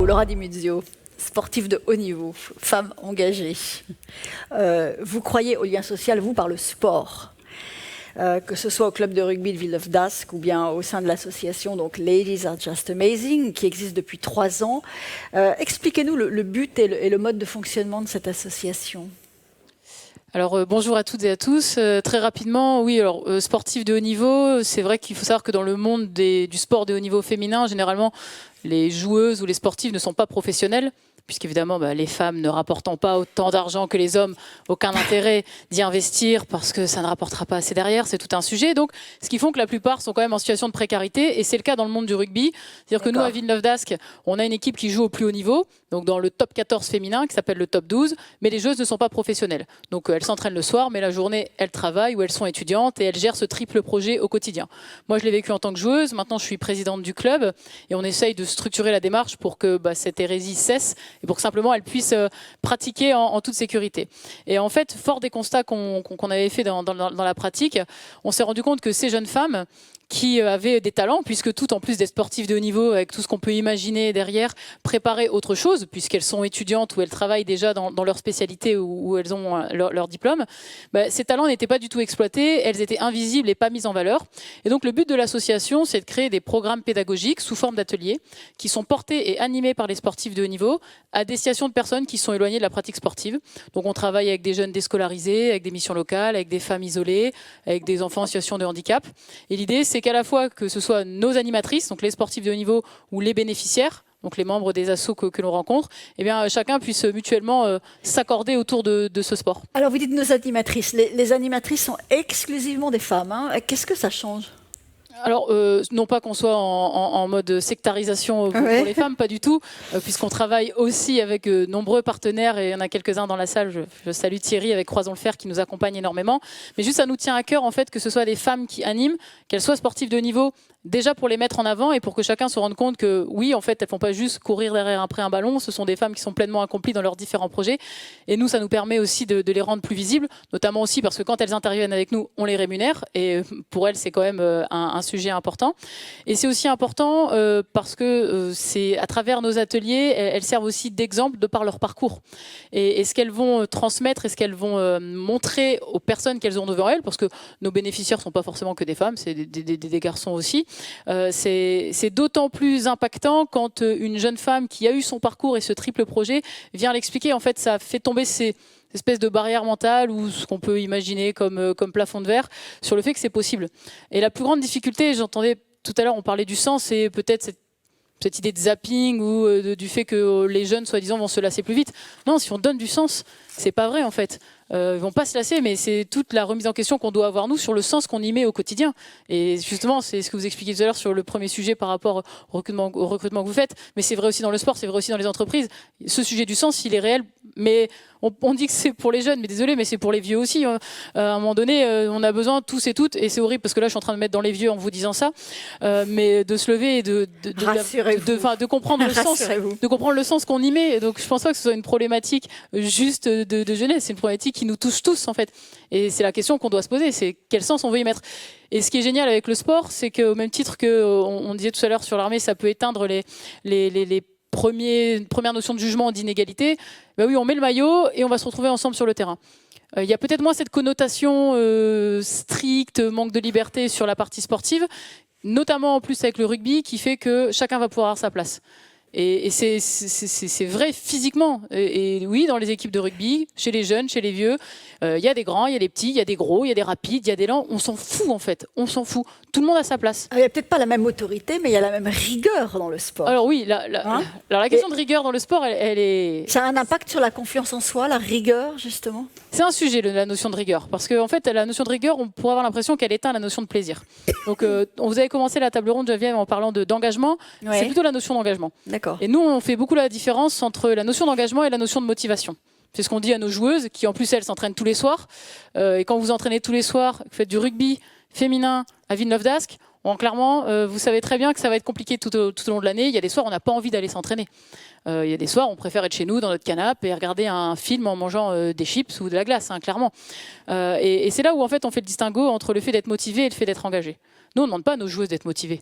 vous, Laura Di Muzio, sportive de haut niveau, femme engagée. Vous croyez au lien social, vous, par le sport, que ce soit au club de rugby de Ville of Dusk ou bien au sein de l'association donc Ladies Are Just Amazing, qui existe depuis 3 ans. Expliquez-nous le but et le mode de fonctionnement de cette association. Alors bonjour à toutes et à tous. Très rapidement, oui, alors sportif de haut niveau, c'est vrai qu'il faut savoir que dans le monde du sport de haut niveau féminin, généralement, les joueuses ou les sportifs ne sont pas professionnels, puisqu'évidemment, les femmes ne rapportant pas autant d'argent que les hommes, aucun intérêt d'y investir parce que ça ne rapportera pas assez derrière, c'est tout un sujet. Donc, ce qui font que la plupart sont quand même en situation de précarité, et c'est le cas dans le monde du rugby. C'est-à-dire que nous, à Villeneuve-d'Ascq, on a une équipe qui joue au plus haut niveau, donc dans le top 14 féminin, qui s'appelle le top 12, mais les joueuses ne sont pas professionnelles. Donc, elles s'entraînent le soir, mais la journée, elles travaillent ou elles sont étudiantes, et elles gèrent ce triple projet au quotidien. Moi, je l'ai vécu en tant que joueuse, maintenant je suis présidente du club, et on essaye de structurer la démarche pour que cette hérésie cesse, et pour que simplement elles puissent pratiquer en toute sécurité. Et en fait, fort des constats qu'on avait fait dans la pratique, on s'est rendu compte que ces jeunes femmes qui avaient des talents, puisque toutes, en plus des sportifs de haut niveau, avec tout ce qu'on peut imaginer derrière, préparaient autre chose, puisqu'elles sont étudiantes ou elles travaillent déjà dans leur spécialité où elles ont leur diplôme, ces talents n'étaient pas du tout exploités, elles étaient invisibles et pas mises en valeur. Et donc le but de l'association, c'est de créer des programmes pédagogiques sous forme d'ateliers qui sont portés et animés par les sportifs de haut niveau à destination de personnes qui sont éloignées de la pratique sportive. Donc on travaille avec des jeunes déscolarisés, avec des missions locales, avec des femmes isolées, avec des enfants en situation de handicap. Et l'idée, c'est qu'à la fois que ce soit nos animatrices, donc les sportifs de haut niveau, ou les bénéficiaires, donc les membres des assos que l'on rencontre, eh bien, chacun puisse mutuellement s'accorder autour de ce sport. Alors vous dites nos animatrices, les animatrices sont exclusivement des femmes, hein. Qu'est-ce que ça change ? Alors, non pas qu'on soit en mode sectarisation pour les femmes, pas du tout, puisqu'on travaille aussi avec nombreux partenaires, et il y en a quelques-uns dans la salle. Je salue Thierry avec Croisons le Fer qui nous accompagne énormément. Mais juste, ça nous tient à cœur en fait que ce soit des femmes qui animent, qu'elles soient sportives de haut niveau, déjà pour les mettre en avant et pour que chacun se rende compte que oui, en fait, elles ne font pas juste courir derrière après un ballon, ce sont des femmes qui sont pleinement accomplies dans leurs différents projets. Et nous, ça nous permet aussi de les rendre plus visibles, notamment aussi parce que quand elles interviennent avec nous, on les rémunère. Et pour elles, c'est quand même un sujet important. Et c'est aussi important parce que c'est à travers nos ateliers, elles servent aussi d'exemple de par leur parcours. Et ce qu'elles vont transmettre et ce qu'elles vont montrer aux personnes qu'elles ont devant elles, parce que nos bénéficiaires ne sont pas forcément que des femmes, c'est des garçons aussi. C'est d'autant plus impactant quand une jeune femme qui a eu son parcours et ce triple projet vient l'expliquer. En fait, ça fait tomber ces espèces de barrières mentales ou ce qu'on peut imaginer comme plafond de verre sur le fait que c'est possible. Et la plus grande difficulté, j'entendais tout à l'heure, on parlait du sens, et peut-être cette idée de zapping ou du fait que les jeunes, soi-disant, vont se lasser plus vite. Non, si on donne du sens, c'est pas vrai en fait. Ils vont pas se lasser, mais c'est toute la remise en question qu'on doit avoir nous sur le sens qu'on y met au quotidien. Et justement, c'est ce que vous expliquiez tout à l'heure sur le premier sujet par rapport au recrutement que vous faites. Mais c'est vrai aussi dans le sport, c'est vrai aussi dans les entreprises. Ce sujet du sens, il est réel, mais on dit que c'est pour les jeunes, mais désolé, mais c'est pour les vieux aussi. À un moment donné, on a besoin tous et toutes, et c'est horrible parce que là, je suis en train de me mettre dans les vieux en vous disant ça, mais de se lever et de comprendre le sens, de comprendre le sens qu'on y met. Donc, je pense pas que ce soit une problématique juste de jeunesse, c'est une problématique qui nous touche tous en fait. Et c'est la question qu'on doit se poser, c'est quel sens on veut y mettre. Et ce qui est génial avec le sport, c'est qu'au même titre qu'on disait tout à l'heure sur l'armée, ça peut éteindre les premières notions de jugement d'inégalité. Ben oui, on met le maillot et on va se retrouver ensemble sur le terrain. Il y a peut-être moins cette connotation stricte, manque de liberté sur la partie sportive, notamment en plus avec le rugby, qui fait que chacun va pouvoir avoir sa place. Et c'est vrai physiquement. Et oui, dans les équipes de rugby, chez les jeunes, chez les vieux, il y a des grands, il y a des petits, il y a des gros, il y a des rapides, il y a des lents. On s'en fout en fait. On s'en fout. Tout le monde a sa place. Il n'y a peut-être pas la même autorité, mais il y a la même rigueur dans le sport. Alors oui, alors la question de rigueur dans le sport, elle est... Ça a un impact sur la confiance en soi, la rigueur, justement ? C'est un sujet, la notion de rigueur. Parce qu'en fait, la notion de rigueur, on pourrait avoir l'impression qu'elle éteint la notion de plaisir. Donc, vous avez commencé la table ronde, Geneviève, en parlant d'engagement. Ouais. C'est plutôt la notion d'engagement. D'accord. Et nous, on fait beaucoup la différence entre la notion d'engagement et la notion de motivation. C'est ce qu'on dit à nos joueuses, qui en plus, elles s'entraînent tous les soirs. Et quand vous entraînez tous les soirs, vous faites du rugby féminin à Villeneuve-d'Ascq, clairement, vous savez très bien que ça va être compliqué tout au long de l'année. Il y a des soirs, on n'a pas envie d'aller s'entraîner. Il y a des soirs, on préfère être chez nous, dans notre canapé, et regarder un film en mangeant des chips ou de la glace, hein, clairement. Et c'est là où, en fait, on fait le distinguo entre le fait d'être motivé et le fait d'être engagé. Nous, on ne demande pas à nos joueuses d'être motivées.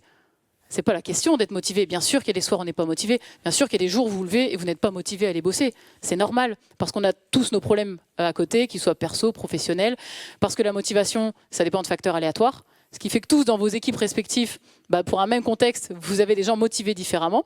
C'est pas la question d'être motivé. Bien sûr qu'il y a des soirs où on n'est pas motivé. Bien sûr qu'il y a des jours où vous vous levez et vous n'êtes pas motivé à aller bosser. C'est normal parce qu'on a tous nos problèmes à côté, qu'ils soient perso, professionnels. Parce que la motivation, ça dépend de facteurs aléatoires. Ce qui fait que tous, dans vos équipes respectives, pour un même contexte, vous avez des gens motivés différemment.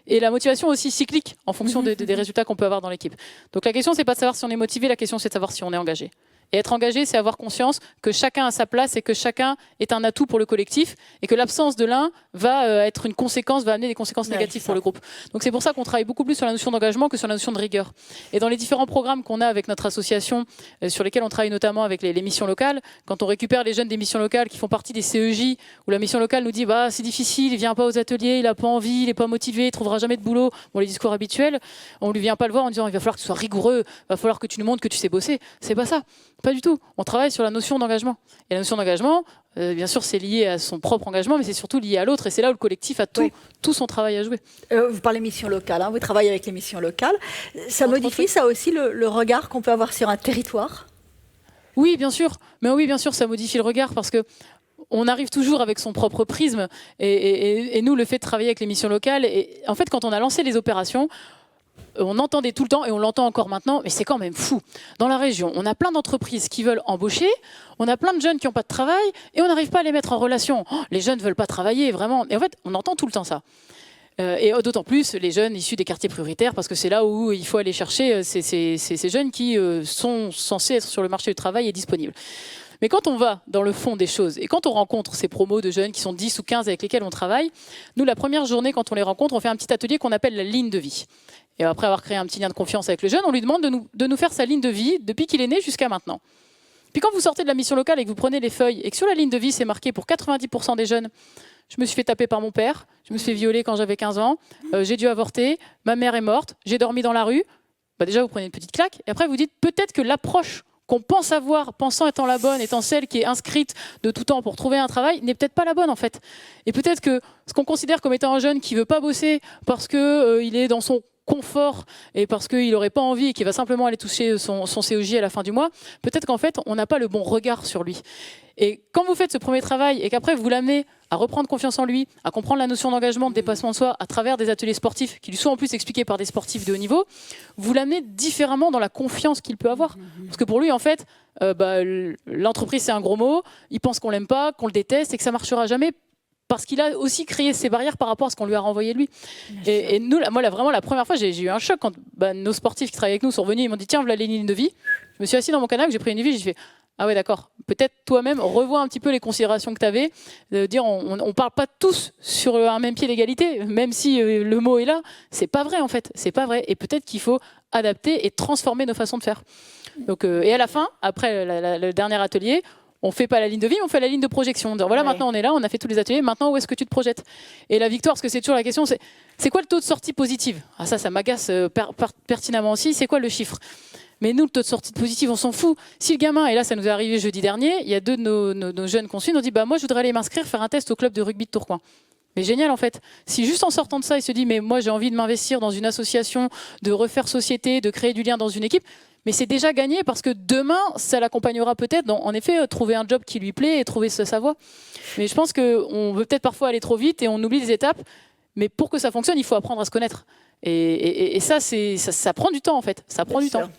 Et la motivation aussi cyclique en fonction des résultats qu'on peut avoir dans l'équipe. Donc la question, c'est pas de savoir si on est motivé, la question, c'est de savoir si on est engagé. Et être engagé, c'est avoir conscience que chacun a sa place et que chacun est un atout pour le collectif et que l'absence de l'un va être une conséquence, va amener des conséquences négatives pour le groupe. Donc c'est pour ça qu'on travaille beaucoup plus sur la notion d'engagement que sur la notion de rigueur. Et dans les différents programmes qu'on a avec notre association, sur lesquels on travaille notamment avec les missions locales, quand on récupère les jeunes des missions locales qui font partie des CEJ, où la mission locale nous dit c'est difficile, il vient pas aux ateliers, il n'a pas envie, il n'est pas motivé, il trouvera jamais de boulot, les discours habituels, on lui vient pas le voir en disant il va falloir que tu sois rigoureux, il va falloir que tu nous montres que tu sais bosser. C'est pas ça. Pas du tout. On travaille sur la notion d'engagement. Et la notion d'engagement, bien sûr, c'est lié à son propre engagement, mais c'est surtout lié à l'autre. Et c'est là où le collectif a tout son travail à jouer. Vous parlez missions locales, vous travaillez avec les missions locales. Ça modifie ça aussi le regard qu'on peut avoir sur un territoire ? Oui, bien sûr. Mais oui, bien sûr, ça modifie le regard parce que on arrive toujours avec son propre prisme. Et nous, le fait de travailler avec les missions locales, et en fait, quand on a lancé les opérations, on entendait tout le temps, et on l'entend encore maintenant, mais c'est quand même fou. Dans la région, on a plein d'entreprises qui veulent embaucher, on a plein de jeunes qui n'ont pas de travail, et on n'arrive pas à les mettre en relation. Les jeunes ne veulent pas travailler, vraiment. Et en fait, on entend tout le temps ça. Et d'autant plus les jeunes issus des quartiers prioritaires, parce que c'est là où il faut aller chercher ces jeunes qui sont censés être sur le marché du travail et disponibles. Mais quand on va dans le fond des choses, et quand on rencontre ces promos de jeunes qui sont 10 ou 15 avec lesquels on travaille, nous, la première journée, quand on les rencontre, on fait un petit atelier qu'on appelle la ligne de vie. Et après avoir créé un petit lien de confiance avec le jeune, on lui demande de nous faire sa ligne de vie depuis qu'il est né jusqu'à maintenant. Puis quand vous sortez de la mission locale et que vous prenez les feuilles, et que sur la ligne de vie, c'est marqué pour 90% des jeunes, je me suis fait taper par mon père, je me suis fait violer quand j'avais 15 ans, j'ai dû avorter, ma mère est morte, j'ai dormi dans la rue, déjà vous prenez une petite claque, et après vous dites peut-être que l'approche qu'on pense avoir, pensant étant la bonne, étant celle qui est inscrite de tout temps pour trouver un travail, n'est peut-être pas la bonne en fait. Et peut-être que ce qu'on considère comme étant un jeune qui ne veut pas bosser parce qu'il est dans son confort et parce qu'il n'aurait pas envie et qu'il va simplement aller toucher son COJ à la fin du mois, peut-être qu'en fait, on n'a pas le bon regard sur lui. Et quand vous faites ce premier travail et qu'après vous l'amenez à reprendre confiance en lui, à comprendre la notion d'engagement, de dépassement de soi à travers des ateliers sportifs qui lui sont en plus expliqués par des sportifs de haut niveau, vous l'amenez différemment dans la confiance qu'il peut avoir. Parce que pour lui, en fait, l'entreprise c'est un gros mot, il pense qu'on l'aime pas, qu'on le déteste et que ça marchera jamais parce qu'il a aussi créé ses barrières par rapport à ce qu'on lui a renvoyé de lui. Et nous, moi, vraiment, la première fois, j'ai eu un choc quand nos sportifs qui travaillent avec nous sont revenus, ils m'ont dit tiens, voilà les lignes de vie. Je me suis assis dans mon canapé, j'ai pris une vie, j'ai fait ah ouais, d'accord. Peut-être toi-même, revois un petit peu les considérations que tu avais. Dire, on ne parle pas tous sur un même pied d'égalité, même si le mot est là. C'est pas vrai, en fait. C'est pas vrai. Et peut-être qu'il faut adapter et transformer nos façons de faire. Donc, et à la fin, après le dernier atelier, on ne fait pas la ligne de vie, on fait la ligne de projection. Dire, voilà, maintenant on est là, on a fait tous les ateliers, maintenant où est-ce que tu te projettes ? Et la victoire, parce que c'est toujours la question, c'est quoi le taux de sortie positive ? Ah ça m'agace pertinemment aussi. C'est quoi le chiffre ? Mais nous, le taux de sortie positive, on s'en fout. Si le gamin, et là ça nous est arrivé jeudi dernier, il y a 2 de nos jeunes qu'on suit, nous dit moi je voudrais aller m'inscrire, faire un test au club de rugby de Tourcoing. Mais génial en fait. Si juste en sortant de ça, il se dit mais moi j'ai envie de m'investir dans une association, de refaire société, de créer du lien dans une équipe, mais c'est déjà gagné parce que demain, ça l'accompagnera peut-être dans, en effet, trouver un job qui lui plaît et trouver sa voie. Mais je pense qu'on veut peut-être parfois aller trop vite et on oublie des étapes. Mais pour que ça fonctionne, il faut apprendre à se connaître. Et ça prend du temps en fait. Ça prend du temps.